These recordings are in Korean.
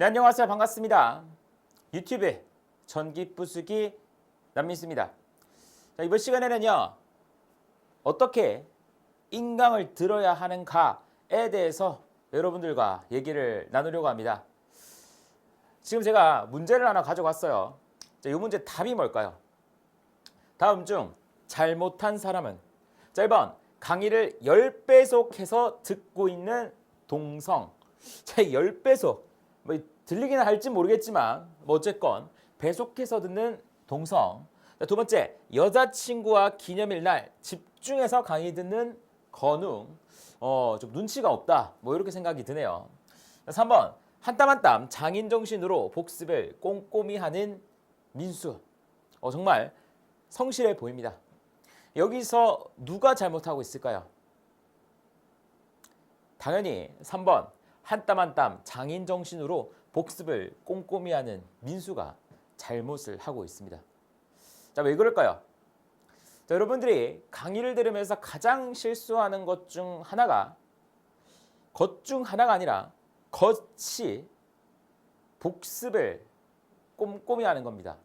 네, 안녕하세요. 반갑습니다. 유튜브 전기 부수기 남민수입니다. 자, 이번 시간에는요, 어떻게 인강을 들어야 하는가에 대해서 여러분들과 얘기를 나누려고 합니다. 지금 제가 문제를 하나 가져왔어요. 자, 이 문제 답이 뭘까요? 다음 중 잘못한 사람은, 자, 1번 강의를 10배속해서 듣고 있는 동성. 자, 10배속. 뭐 들리기는 할지 모르겠지만 뭐 어쨌건 배속해서 듣는 동성. 두 번째, 여자친구와 기념일 날 집중해서 강의 듣는 건웅. 좀 눈치가 없다. 뭐 이렇게 생각이 드네요. 3번, 한 땀 한 땀 장인 정신으로 복습을 꼼꼼히 하는 민수. 정말 성실해 보입니다. 여기서 누가 잘못하고 있을까요? 당연히 3번, 한 땀 한 땀 장인 정신으로 복습을 꼼꼼히 하는 민수가 잘못을 하고 있습니다. 자, 왜 그럴까요? 자, 여러분들이 강의를 들으면서 가장 실수하는 것 중 하나가 아니라 것이 복습을 꼼꼼히 하는 겁니다.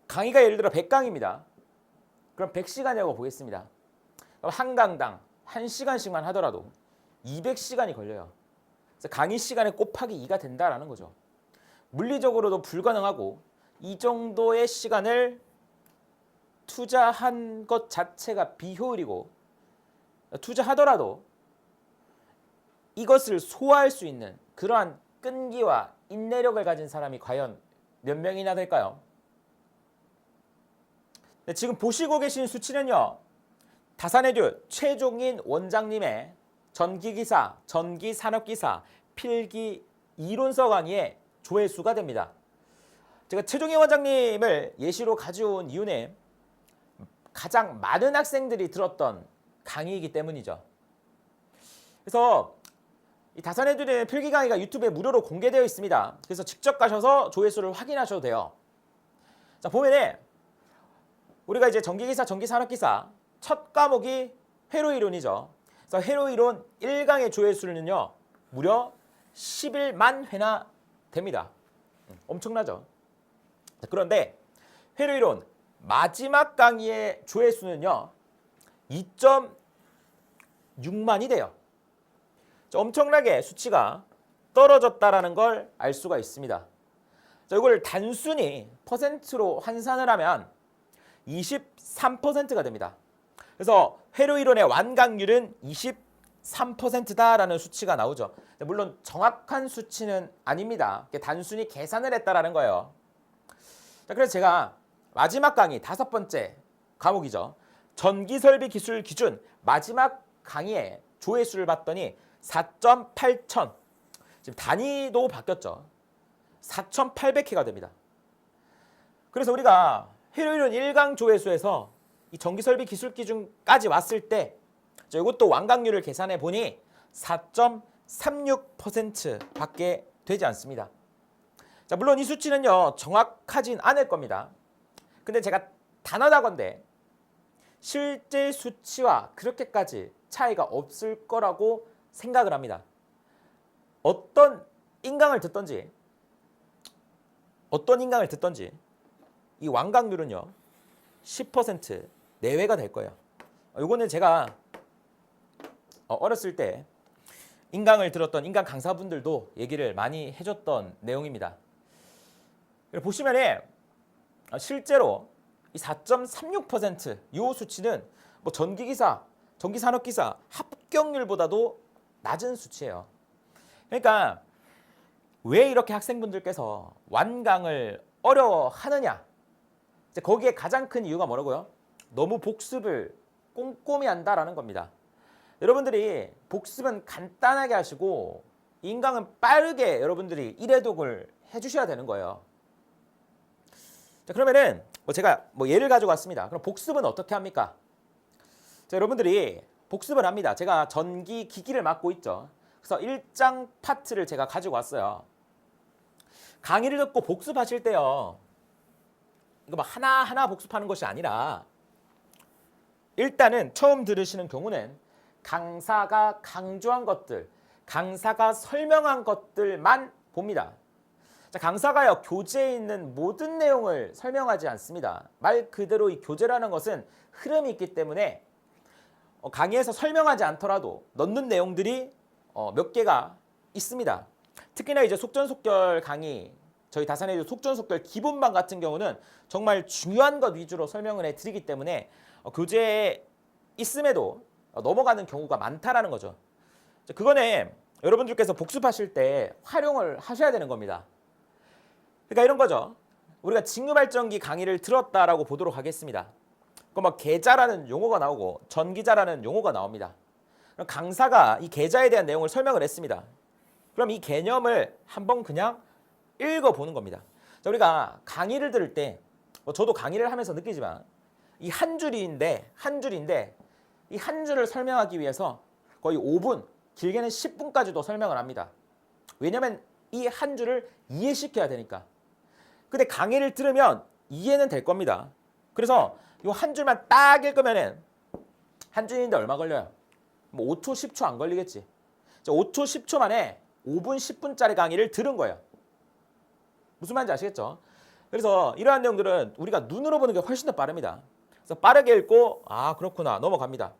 강의가 예를 들어 100강입니다. 그럼 100시간이라고 보겠습니다. 그럼 한 강당 1시간씩만 하더라도 200시간이 걸려요. 그래서 강의 시간에 곱하기 2가 된다라는 거죠. 물리적으로도 불가능하고 이 정도의 시간을 투자한 것 자체가 비효율이고, 투자하더라도 이것을 소화할 수 있는 그러한 끈기와 인내력을 가진 사람이 과연 몇 명이나 될까요? 네, 지금 보시고 계신 수치는요, 다산에듀 최종인 원장님의 전기기사, 전기산업기사, 필기 이론서 강의의 조회수가 됩니다. 제가 최종인 원장님을 예시로 가져온 이유는 가장 많은 학생들이 들었던 강의이기 때문이죠. 그래서 이 다산에듀의 필기 강의가 유튜브에 무료로 공개되어 있습니다. 그래서 직접 가셔서 조회수를 확인하셔도 돼요. 자, 보면은 우리가 이제 전기기사, 전기산업기사 첫 과목이 회로이론이죠. 그래서 회로이론 1강의 조회수는요, 무려 11만 회나 됩니다. 엄청나죠? 그런데 회로이론 마지막 강의의 조회수는요, 2.6만이 돼요. 엄청나게 수치가 떨어졌다라는 걸 알 수가 있습니다. 자, 이걸 단순히 퍼센트로 환산을 하면 23%가 됩니다. 그래서 회로이론의 완강률은 23%다라는 수치가 나오죠. 물론 정확한 수치는 아닙니다. 단순히 계산을 했다라는 거예요. 자, 그래서 제가 마지막 강의 5번째 과목이죠. 전기설비 기술 기준 마지막 강의의 조회수를 봤더니 4.8천. 지금 단위도 바뀌었죠. 4,800회가 됩니다. 그래서 우리가 회로이론 1강 조회수에서 이 전기설비 기술 기준까지 왔을 때 이것도 완강률을 계산해 보니 4.36%밖에 되지 않습니다. 자, 물론 이 수치는요, 정확하진 않을 겁니다. 근데 제가 단언하건대 실제 수치와 그렇게까지 차이가 없을 거라고 생각을 합니다. 어떤 인강을 듣던지 이 완강률은요 10% 내외가 될 거예요. 이거는 제가 어렸을 때 인강을 들었던 인강 강사분들도 얘기를 많이 해줬던 내용입니다. 보시면은 실제로 이 4.36% 이 수치는 뭐 전기기사, 전기산업기사 합격률보다도 낮은 수치예요. 그러니까 왜 이렇게 학생분들께서 완강을 어려워하느냐? 이제 거기에 가장 큰 이유가 뭐라고요? 너무 복습을 꼼꼼히 한다라는 겁니다. 여러분들이 복습은 간단하게 하시고 인강은 빠르게 여러분들이 일회독을 해주셔야 되는 거예요. 자, 그러면은 제가 예를 가지고 왔습니다. 그럼 복습은 어떻게 합니까? 자, 여러분들이 복습을 합니다. 제가 전기 기기를 맡고 있죠. 그래서 1장 파트를 제가 가지고 왔어요. 강의를 듣고 복습하실 때요, 이거 막 하나하나 복습하는 것이 아니라 일단은 처음 들으시는 경우는 강사가 강조한 것들, 강사가 설명한 것들만 봅니다. 자, 강사가요 교재에 있는 모든 내용을 설명하지 않습니다. 말 그대로 이 교재라는 것은 흐름이 있기 때문에 강의에서 설명하지 않더라도 넣는 내용들이 몇 개가 있습니다. 특히나 이제 속전속결 강의, 저희 다산에도 속전속결 기본반 같은 경우는 정말 중요한 것 위주로 설명을 해드리기 때문에 교재에 있음에도 넘어가는 경우가 많다라는 거죠. 그거는 여러분들께서 복습하실 때 활용을 하셔야 되는 겁니다. 그러니까 이런 거죠. 우리가 직류발전기 강의를 들었다라고 보도록 하겠습니다. 그럼 막 계자라는 용어가 나오고 전기자라는 용어가 나옵니다. 그럼 강사가 이 계자에 대한 내용을 설명을 했습니다. 그럼 이 개념을 한번 그냥 읽어보는 겁니다. 자, 우리가 강의를 들을 때 저도 강의를 하면서 느끼지만 이 한 줄인데 이 한 줄을 설명하기 위해서 거의 5분, 길게는 10분까지도 설명을 합니다. 왜냐하면 이 한 줄을 이해시켜야 되니까. 근데 강의를 들으면 이해는 될 겁니다. 그래서 이 한 줄만 딱 읽으면은 한 줄인데 얼마 걸려요? 뭐 5초, 10초 안 걸리겠지. 5초, 10초 만에 5분, 10분짜리 강의를 들은 거예요. 무슨 말인지 아시겠죠? 그래서 이러한 내용들은 우리가 눈으로 보는 게 훨씬 더 빠릅니다. 그래서 빠르게 읽고 아 그렇구나 넘어갑니다.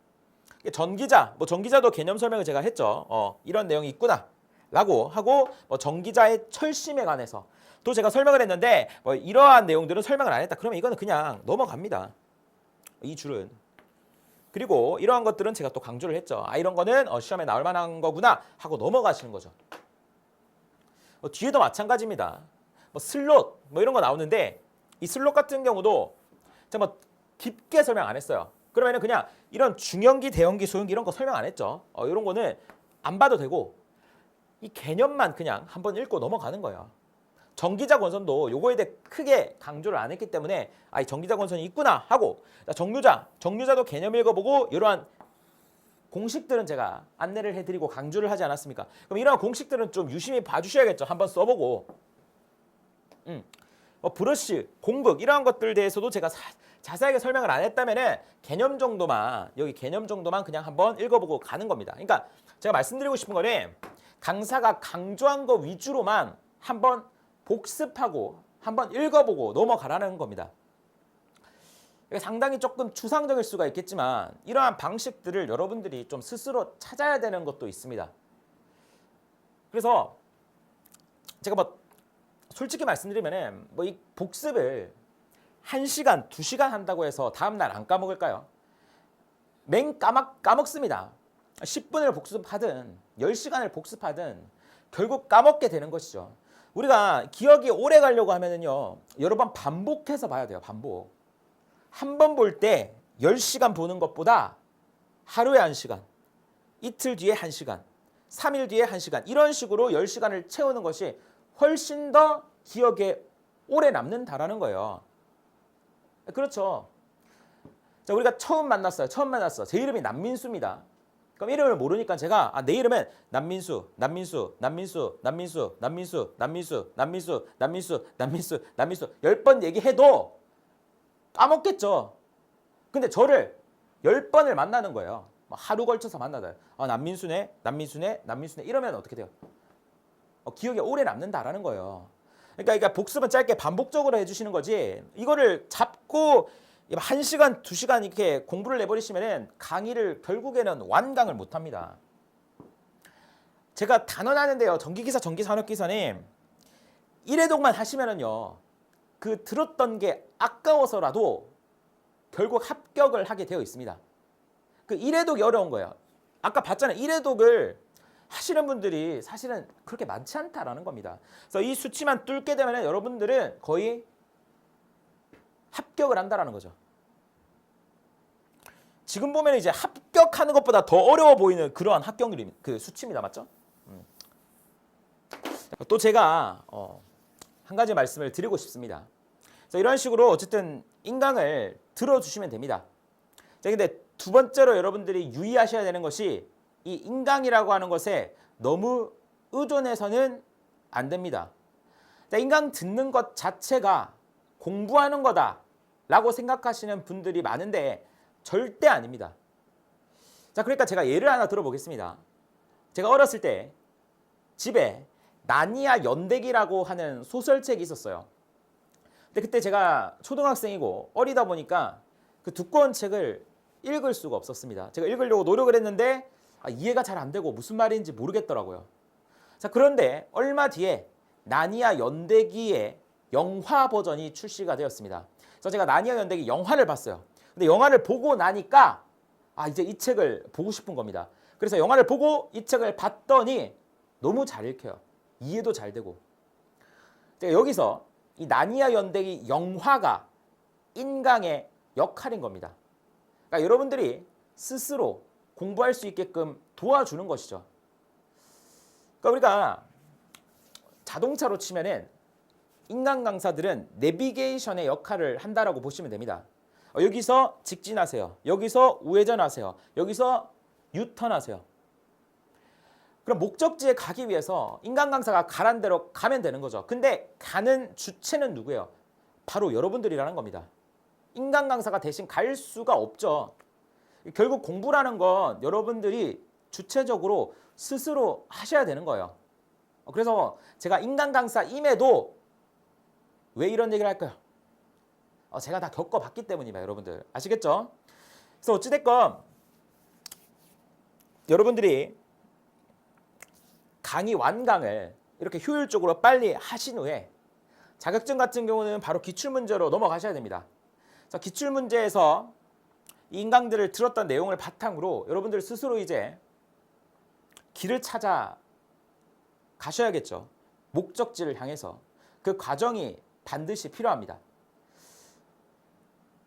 전기자, 뭐 전기자도 개념 설명을 제가 했죠. 이런 내용이 있구나 라고 하고 뭐 전기자의 철심에 관해서 또 제가 설명을 했는데 뭐 이러한 내용들은 설명을 안 했다. 그러면 이거는 그냥 넘어갑니다. 이 줄은. 그리고 이러한 것들은 제가 또 강조를 했죠. 아 이런 거는 시험에 나올 만한 거구나 하고 넘어가시는 거죠. 뒤에도 마찬가지입니다. 뭐 슬롯 뭐 이런 거 나오는데 이 슬롯 같은 경우도 제가 뭐 깊게 설명 안 했어요. 그러면은 그냥 이런 중형기, 대형기, 소형기 이런 거 설명 안 했죠. 이런 거는 안 봐도 되고 이 개념만 그냥 한번 읽고 넘어가는 거예요. 전기자 권선도 요거에 대해 크게 강조를 안 했기 때문에 아, 이 전기자 권선이 있구나 하고 정류자도 개념 읽어보고 이러한 공식들은 제가 안내를 해드리고 강조를 하지 않았습니까? 그럼 이러한 공식들은 좀 유심히 봐주셔야겠죠. 한번 써보고 브러쉬, 공극 이러한 것들 대해서도 제가 자세하게 설명을 안 했다면은 개념 정도만 여기 개념 정도만 그냥 한번 읽어보고 가는 겁니다. 그러니까 제가 말씀드리고 싶은 거는 강사가 강조한 거 위주로만 한번 복습하고 한번 읽어보고 넘어가라는 겁니다. 상당히 조금 추상적일 수가 있겠지만 이러한 방식들을 여러분들이 좀 스스로 찾아야 되는 것도 있습니다. 그래서 제가 뭐 솔직히 말씀드리면은 뭐 이 복습을 1시간, 2시간 한다고 해서 다음날 안 까먹을까요? 까먹습니다. 10분을 복습하든 10시간을 복습하든 결국 까먹게 되는 것이죠. 우리가 기억이 오래 가려고 하면은요. 여러 번 반복해서 봐야 돼요. 반복. 한 번 볼 때 10시간 보는 것보다 하루에 1시간, 이틀 뒤에 1시간, 3일 뒤에 1시간 이런 식으로 10시간을 채우는 것이 훨씬 더 기억에 오래 남는다라는 거예요. 그렇죠. 자, 우리가 처음 만났어요. 제 이름이 남민수입니다. 그럼 이름을 모르니까 제가 내 이름은 남민수 10번 얘기해도 까먹겠죠. 근데 저를 10번을 만나는 거예요. 하루 걸쳐서 만나다. 남민수네 이러면 어떻게 돼요? 기억에 오래 남는다라는 거예요. 그러니까 복습은 짧게 반복적으로 해주시는 거지. 이거를 잡고 1시간, 2시간 이렇게 공부를 내버리시면은 강의를 결국에는 완강을 못합니다. 제가 단언하는데요. 전기기사, 전기산업기사님 1회독만 하시면은요. 그 들었던 게 아까워서라도 결국 합격을 하게 되어 있습니다. 그 1회독이 어려운 거예요. 아까 봤잖아요. 1회독을 하시는 분들이 사실은 그렇게 많지 않다라는 겁니다. 그래서 이 수치만 뚫게 되면 여러분들은 거의 합격을 한다라는 거죠. 지금 보면 이제 합격하는 것보다 더 어려워 보이는 그러한 합격률이 그 수치입니다. 맞죠? 또 제가 한 가지 말씀을 드리고 싶습니다. 그래서 이런 식으로 어쨌든 인강을 들어주시면 됩니다. 자, 근데 두 번째로 여러분들이 유의하셔야 되는 것이 이 인강이라고 하는 것에 너무 의존해서는 안 됩니다. 자, 인강 듣는 것 자체가 공부하는 거다라고 생각하시는 분들이 많은데 절대 아닙니다. 자, 그러니까 제가 예를 하나 들어보겠습니다. 제가 어렸을 때 집에 나니아 연대기라고 하는 소설책이 있었어요. 근데 그때 제가 초등학생이고 어리다 보니까 그 두꺼운 책을 읽을 수가 없었습니다. 제가 읽으려고 노력을 했는데 이해가 잘 안 되고 무슨 말인지 모르겠더라고요. 자, 그런데 얼마 뒤에 나니아 연대기의 영화 버전이 출시가 되었습니다. 그래서 제가 나니아 연대기 영화를 봤어요. 근데 영화를 보고 나니까 이제 이 책을 보고 싶은 겁니다. 그래서 영화를 보고 이 책을 봤더니 너무 잘 읽혀요. 이해도 잘 되고. 제가 여기서 이 나니아 연대기 영화가 인강의 역할인 겁니다. 그러니까 여러분들이 스스로 공부할 수 있게끔 도와주는 것이죠. 그러니까 우리가 자동차로 치면은 인강 강사들은 내비게이션의 역할을 한다라고 보시면 됩니다. 여기서 직진하세요. 여기서 우회전하세요. 여기서 유턴하세요. 그럼 목적지에 가기 위해서 인강 강사가 가란 대로 가면 되는 거죠. 근데 가는 주체는 누구예요? 바로 여러분들이라는 겁니다. 인강 강사가 대신 갈 수가 없죠. 결국 공부라는 건 여러분들이 주체적으로 스스로 하셔야 되는 거예요. 그래서 제가 인강 강사임에도 왜 이런 얘기를 할까요? 제가 다 겪어봤기 때문입니다. 여러분들 아시겠죠? 그래서 어찌됐건 여러분들이 강의 완강을 이렇게 효율적으로 빨리 하신 후에 자격증 같은 경우는 바로 기출문제로 넘어가셔야 됩니다. 그래서 기출문제에서 이 인강들을 들었던 내용을 바탕으로 여러분들 스스로 이제 길을 찾아 가셔야겠죠. 목적지를 향해서. 그 과정이 반드시 필요합니다.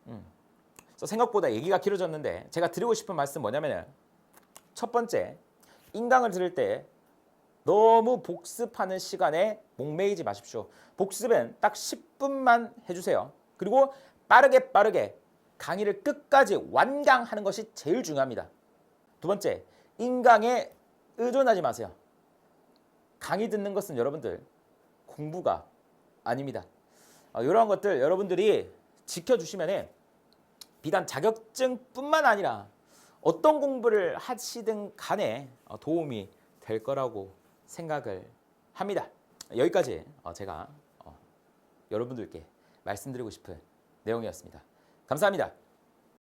그래서 생각보다 얘기가 길어졌는데 제가 드리고 싶은 말씀 뭐냐면 첫 번째, 인강을 들을 때 너무 복습하는 시간에 목매이지 마십시오. 복습은 딱 10분만 해주세요. 그리고 빠르게 강의를 끝까지 완강하는 것이 제일 중요합니다. 두 번째, 인강에 의존하지 마세요. 강의 듣는 것은 여러분들 공부가 아닙니다. 이러한 것들 여러분들이 지켜주시면 비단 자격증뿐만 아니라 어떤 공부를 하시든 간에 도움이 될 거라고 생각을 합니다. 여기까지 제가 여러분들께 말씀드리고 싶은 내용이었습니다. 감사합니다.